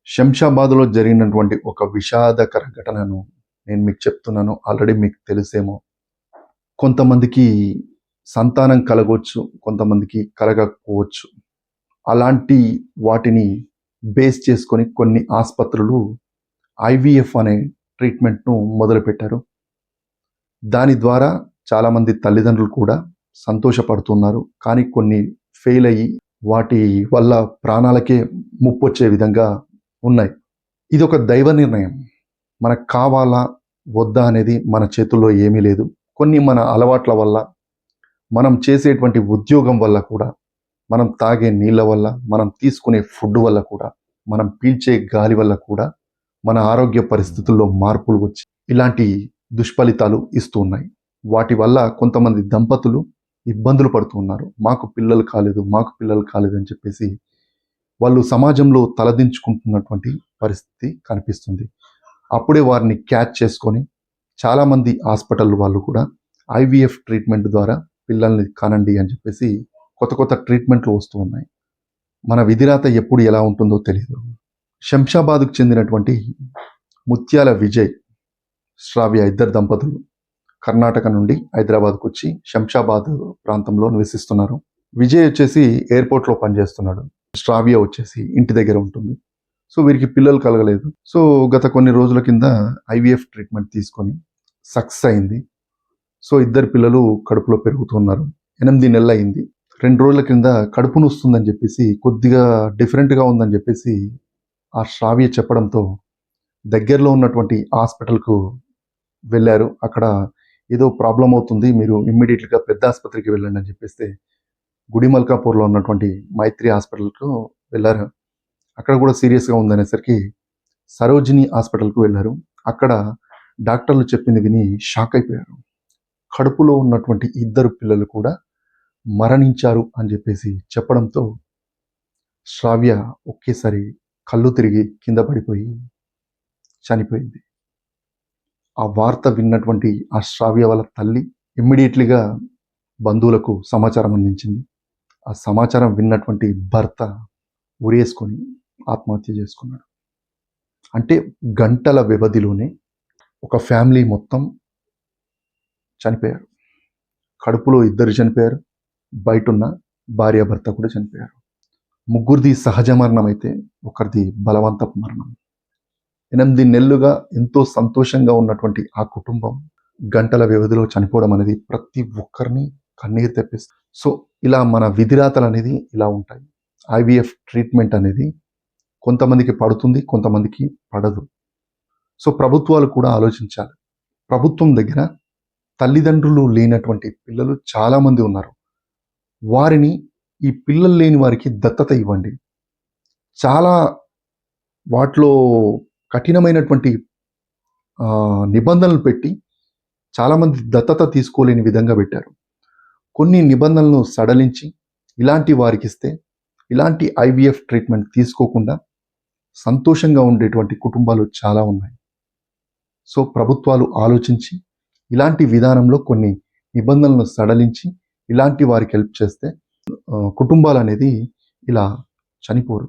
శంషాబాద్‌లో జరిగినటువంటి ఒక విషాదకర ఘటనను నేను మీకు చెప్తున్నాను. ఆల్రెడీ మీకు తెలుసేమో. కొంతమందికి సంతానం కలగొచ్చు. కొంతమందికి కలగకపోవచ్చు. అలాంటి వాటిని బేస్ చేసుకొని కొన్ని ఆస్పత్రులు ఐవీఎఫ్ అనే ట్రీట్మెంట్‌ను మొదలుపెట్టారు. దాని ద్వారా చాలామంది తల్లిదండ్రులు కూడా సంతోషపడుతున్నారు. కానీ కొన్ని ఫెయిల్ అయ్యి వాటి వల్ల ప్రాణాలకే ముప్పొచ్చే విధంగా ఉన్నాయి. ఇదొక దైవ నిర్ణయం. మనకు కావాలా? వద్దా? అనేది మన చేతుల్లో ఏమీ లేదు. కొన్ని మన అలవాట్ల వల్ల, మనం చేసేటువంటి ఉద్యోగం వల్ల కూడా, మనం తాగే నీళ్ళ వల్ల, మనం తీసుకునే ఫుడ్ వల్ల కూడా, మనం పీల్చే గాలి వల్ల కూడా మన ఆరోగ్య పరిస్థితుల్లో మార్పులు వచ్చి ఇలాంటి దుష్ఫలితాలు ఇస్తూ ఉన్నాయి. వాటి వల్ల కొంతమంది దంపతులు ఇబ్బందులు పడుతూ ఉన్నారు. మాకు పిల్లలు కాలేదు, మాకు పిల్లలు కాలేదు అని చెప్పేసి వాళ్ళు సమాజంలో తలదించుకుంటున్నటువంటి పరిస్థితి కనిపిస్తుంది. అప్పుడే వారిని క్యాచ్ చేసుకొని చాలామంది హాస్పిటల్ వాళ్ళు కూడా ఐవీఎఫ్ ట్రీట్మెంట్ ద్వారా పిల్లల్ని కనండి అని చెప్పేసి కొత్త కొత్త ట్రీట్మెంట్లు వస్తూ ఉన్నాయి. మన విధిరాత ఎప్పుడు ఎలా ఉంటుందో తెలియదు. శంషాబాద్కు చెందినటువంటి ముత్యాల విజయ్, శ్రావ్య ఇద్దరు దంపతులు కర్ణాటక నుండి హైదరాబాద్కు వచ్చి శంషాబాద్ ప్రాంతంలో నివసిస్తున్నారు. విజయ్ వచ్చేసి ఎయిర్పోర్ట్లో పనిచేస్తున్నాడు. శ్రావ్య వచ్చేసి ఇంటి దగ్గర ఉంటుంది. సో వీరికి పిల్లలు కలగలేదు. సో గత కొన్ని రోజుల కింద ఐవీఎఫ్ ట్రీట్మెంట్ తీసుకొని సక్సెస్ అయింది. సో ఇద్దరు పిల్లలు కడుపులో పెరుగుతున్నారు. 8 నెలలు అయింది. 2 రోజుల కింద కడుపు నొస్తుందని చెప్పేసి, కొద్దిగా డిఫరెంట్గా ఉందని చెప్పేసి ఆ శ్రావ్య చెప్పడంతో దగ్గరలో ఉన్నటువంటి హాస్పిటల్కు వెళ్ళారు. అక్కడ ఏదో ప్రాబ్లం అవుతుంది, మీరు ఇమ్మీడియట్గా పెద్ద ఆసుపత్రికి వెళ్ళండి అని చెప్పేస్తే గుడిమల్కాపూర్లో ఉన్నటువంటి మైత్రి హాస్పిటల్కు వెళ్ళారు. అక్కడ కూడా సీరియస్గా ఉందనేసరికి సరోజిని హాస్పిటల్కు వెళ్ళారు. అక్కడ డాక్టర్లు చెప్పింది విని షాక్ అయిపోయారు. కడుపులో ఉన్నటువంటి ఇద్దరు పిల్లలు కూడా మరణించారు అని చెప్పేసి చెప్పడంతో శ్రావ్య ఒకేసారి కళ్ళు తిరిగి కింద పడిపోయి చనిపోయింది. ఆ వార్త విన్నటువంటి ఆ శ్రావ్య వాళ్ళ తల్లి ఇమ్మీడియట్లీగా బంధువులకు సమాచారం అందించింది. ఆ సమాచారం విన్నటువంటి భర్త ఉరేసుకొని ఆత్మహత్య చేసుకున్నాడు. అంటే గంటల వ్యవధిలోనే ఒక ఫ్యామిలీ మొత్తం చనిపోయారు. కడుపులో ఇద్దరు చనిపోయారు. బయటున్న భార్యాభర్త కూడా చనిపోయారు. ముగ్గురిది సహజ మరణం అయితే ఒకరిది బలవంతపు మరణం. 8 నెలలుగా ఎంతో సంతోషంగా ఉన్నటువంటి ఆ కుటుంబం గంటల వ్యవధిలో చనిపోవడం అనేది ప్రతి ఒక్కరిని కన్నీరు తెప్పిస్తుంది. సో ఇలా మన విధిరాతలు అనేది ఇలా ఉంటాయి. ఐవీఎఫ్ ట్రీట్మెంట్ అనేది కొంతమందికి పడుతుంది, కొంతమందికి పడదు. సో ప్రభుత్వాలు కూడా ఆలోచించాలి. ప్రభుత్వం దగ్గర తల్లిదండ్రులు లేనటువంటి పిల్లలు చాలామంది ఉన్నారు. వారిని, ఈ పిల్లలు లేని వారికి దత్తత ఇవ్వండి. చాలా వాటిలో కఠినమైనటువంటి నిబంధనలు పెట్టి చాలామంది దత్తత తీసుకోలేని విధంగా పెట్టారు. కొన్ని నిబంధనలను సడలించి ఇలాంటి వారికి ఇస్తే, ఇలాంటి ఐవీఎఫ్ ట్రీట్మెంట్ తీసుకోకుండా సంతోషంగా ఉండేటువంటి కుటుంబాలు చాలా ఉన్నాయి. సో ప్రభుత్వాలు ఆలోచించి ఇలాంటి విధానంలో కొన్ని నిబంధనలను సడలించి ఇలాంటి వారికి హెల్ప్ చేస్తే కుటుంబాలు అనేది ఇలా చనిపోరు.